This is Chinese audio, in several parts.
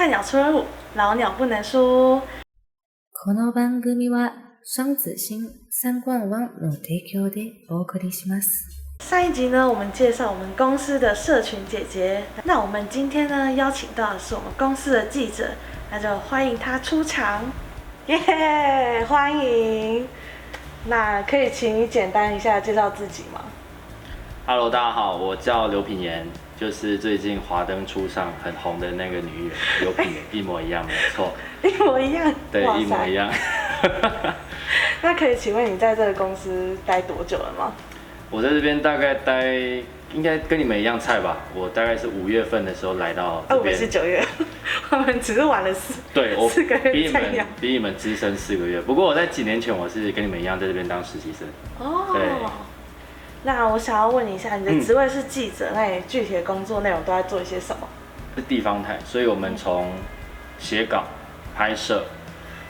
菜鸟出任务，老鸟不能输。この番組は双子星三冠王の提供でお送りします。上一集呢，我们介绍我们公司的社群姐姐，那我们今天呢邀请到的是我们公司的记者，那就欢迎她出场，耶，欢迎。那可以请你简单一下介绍自己吗？ Hello， 大家好，我叫刘品言，就是最近华灯初上很红的那个女艺人刘品言，一模一样，没错，一模一样，对，一模一样。那可以请问你在这个公司待多久了吗？我在这边大概待，应该跟你们一样菜吧。我大概是5月份的时候来到这边，我们是9月，我们只是晚了对，我4个月菜鸟，比你们资深4个月。不过我在几年前我是跟你们一样在这边当实习生。哦，对。那我想要问你一下，你的职位是记者，那你具体的工作内容都在做一些什么？是地方台，所以我们从写稿、拍摄，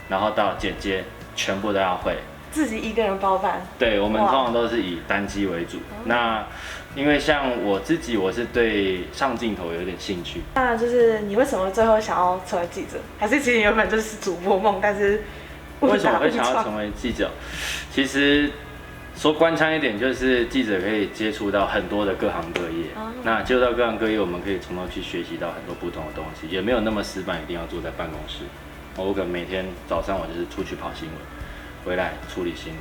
然后到剪接，全部都要会。自己一个人包办？对，我们通常都是以单机为主。那因为像我自己，我是对上镜头有点兴趣。那就是你为什么最后想要成为记者？还是其实你原本就是主播梦，但是为什么会想要成为记者？其实说官腔一点，就是记者可以接触到很多的各行各业。那接触到各行各业，我们可以从头去学习到很多不同的东西，也没有那么死板，一定要坐在办公室。我可能每天早上我就是出去跑新闻，回来处理新闻。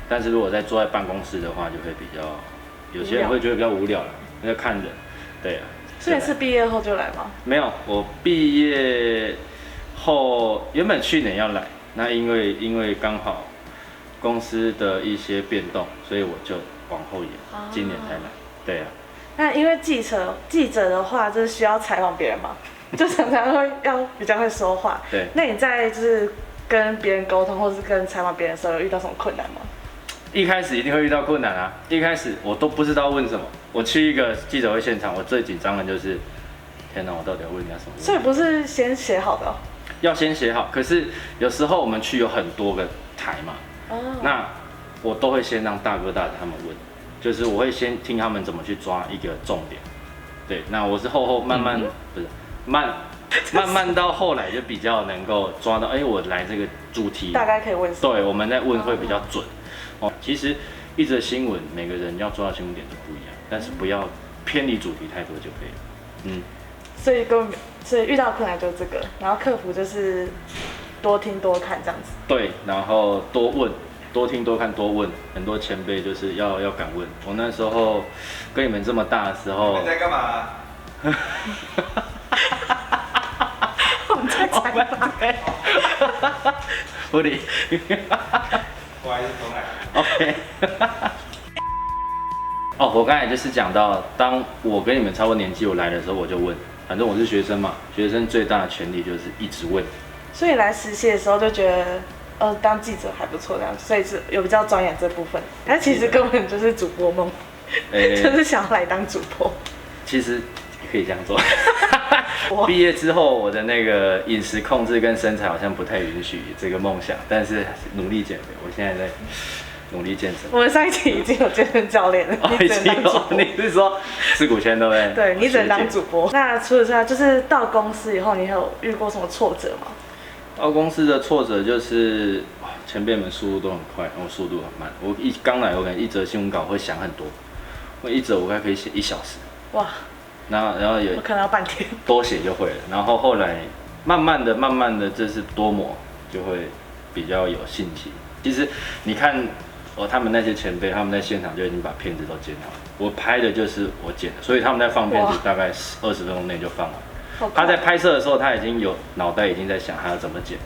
但是如果在坐在办公室的话，就会比较，有些人会觉得比较无聊了，因为看着，对啊。所以是毕业后就来吗？没有，我毕业后原本去年要来，那因为刚好公司的一些变动，所以我就往后延，今年才来。对啊。那因为记者的话，就是需要采访别人嘛，就常常要比较会说话。对。那你在就是跟别人沟通，或是跟采访别人的时候，有遇到什么困难吗？一开始一定会遇到困难啊！一开始我都不知道问什么。我去一个记者会现场，我最紧张的就是，天哪，我到底要问人家什么问题？所以不是先写好的哦？要先写好，可是有时候我们去有很多个台嘛，那我都会先让大哥大姐他们问，就是我会先听他们怎么去抓一个重点。对，那我是后慢慢不是慢慢到后来就比较能够抓到，我来这个主题大概可以问什么？对，我们在问会比较准。其实一则新闻，每个人要抓到新闻点都不一样，但是不要偏离主题太多就可以了。所以遇到困难就是这个，然后克服就是多听多看这样子。对，然后多问、多听、多看、多问，很多前辈就是要敢问。我那时候跟你们这么大的时候，你在干嘛？我们在采访。不理。不好意思，重来。OK。我刚才就是讲到，当我跟你们差不多年纪，我来的时候我就问，反正我是学生嘛，学生最大的权利就是一直问。所以来实习的时候就觉得，当记者还不错这样，所以是有比较钻研这部分。但其实根本就是主播梦，就是想要来当主播。其实可以这样做。毕业之后，我的那个饮食控制跟身材好像不太允许这个梦想，但是努力减肥。我现在在努力健身。我们上一期已经有健身教练了，你只能当主播。你是说吃股权对不对？对，你只能当主播。那除了这样，就是到公司以后，你有遇过什么挫折吗？到公司的挫折就是前辈们速度都很快，我速度很慢。我刚来，我可能一则新闻稿会想很多，我一则我可以写1小时。哇！然后也我可能要半天，多写就会了。然后后来慢慢的，就是多磨就会比较有信心。其实你看他们那些前辈，他们在现场就已经把片子都剪好了，我拍的就是我剪的，所以他们在放片子大概20分钟内就放完。他在拍摄的时候，他已经有脑袋已经在想他要怎么剪，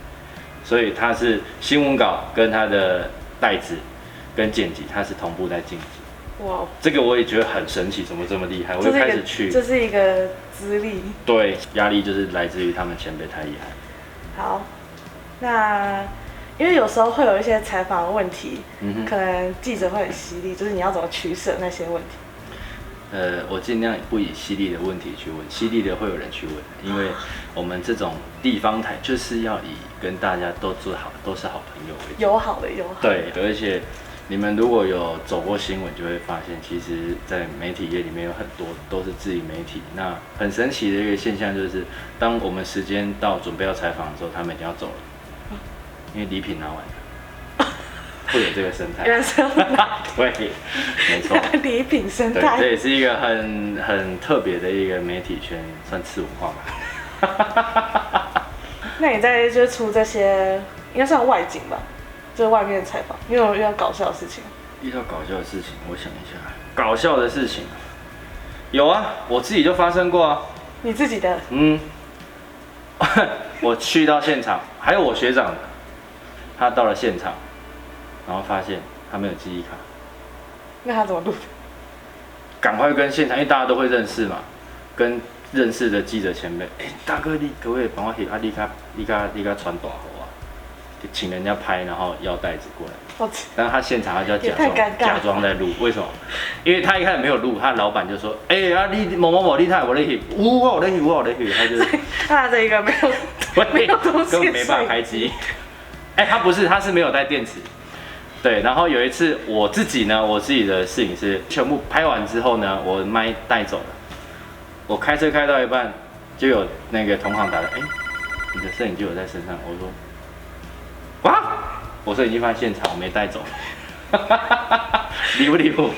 所以他是新闻稿跟他的带子跟剪辑，他是同步在进行。哇，这个我也觉得很神奇，怎么这么厉害？我就开始去，这是一个资历。对，压力就是来自于他们前辈太厉害。好，那因为有时候会有一些采访的问题，可能记者会很犀利，就是你要怎么取舍那些问题？我尽量不以犀利的问题去问，犀利的会有人去问，因为我们这种地方台就是要以跟大家都做好，都是好朋友为主，友好的友好。对，而且你们如果有走过新闻，就会发现，其实，在媒体业里面有很多都是自营媒体。那很神奇的一个现象就是，当我们时间到准备要采访的时候，他们已经要走了，因为礼品拿完了，会有这个生态。原来是对，没错。礼品生对，态。这也是一个很特别的一个媒体圈，算次文化吧。那你在就是出这些，应该算外景吧？就是外面采访，你有遇到搞笑的事情？遇到搞笑的事情，我想一下，搞笑的事情有啊，我自己就发生过啊。你自己的？我去到现场，还有我学长的，他到了现场，然后发现他没有记忆卡，那他怎么录的？赶快跟现场，因为大家都会认识嘛，跟认识的记者前辈，大哥你可不可以帮我翕啊？你甲传大号啊？请人家拍，然后要袋子过来。但是他现场他就要假装在录，为什么？因为他一开始没有录，他老板就说：“你某某某厉害，我在翕，我在翕。”他就他拿着一个没有东西，根本没办法开机。他是没有带电池。对，然后有一次我自己的摄影师全部拍完之后呢，我麦带走了。我开车开到一半，就有那个同行打来，你的摄影机有在身上？我说。哇！我摄影机放在现场，我没带走，离不离谱？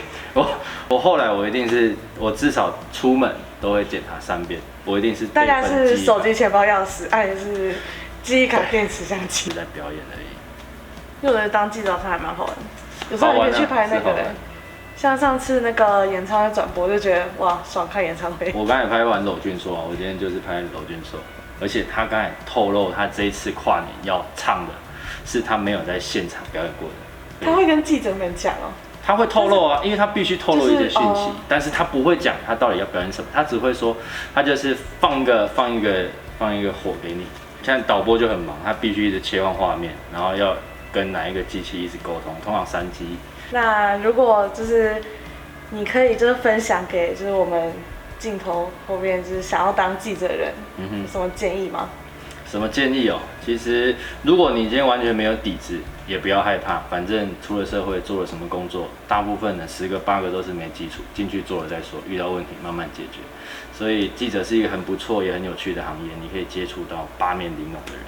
我后来我一定是，我至少出门都会检查3遍，我一定是。大概是手机、钱包、钥匙，还是记忆卡、电池、相机。是在表演而已。有的当记者他还蛮好玩的，有时候你可以去拍那个，像上次那个演唱会转播，就觉得哇，爽看演唱会。我刚才拍完娄俊硕啊，我今天就是拍娄俊硕，而且他刚才透露他这一次跨年要唱的。是他没有在现场表演过的，他会跟记者们讲哦。他会透露啊，因为他必须透露一些讯息，但是他不会讲他到底要表演什么，他只会说他就是放一个火给你。像导播就很忙，他必须一直切换画面，然后要跟哪一个机器一直沟通，通常3机。那如果就是你可以就是分享给就是我们镜头后面就是想要当记者的人，有什么建议吗？什么建议哦？其实如果你今天完全没有底子，也不要害怕，反正出了社会做了什么工作，大部分的10个8个都是没基础，进去做了再说，遇到问题慢慢解决。所以记者是一个很不错也很有趣的行业，你可以接触到8面玲珑的人，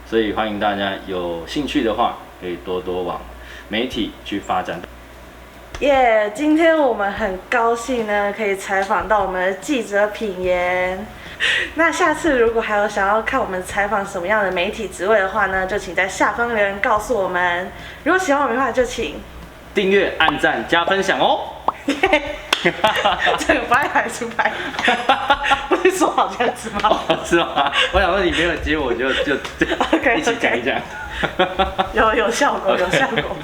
所以欢迎大家有兴趣的话，可以多多往媒体去发展。今天我们很高兴呢，可以采访到我们的记者品言。那下次如果还有想要看我们采访什么样的媒体职位的话呢，就请在下方留言告诉我们。如果喜欢我们的话，就请订阅、按赞、加分享哦。这个不爱排出牌，不是说好这样子吗？是吗？我想说你没有接，我就一起讲一讲。有效果，有效果。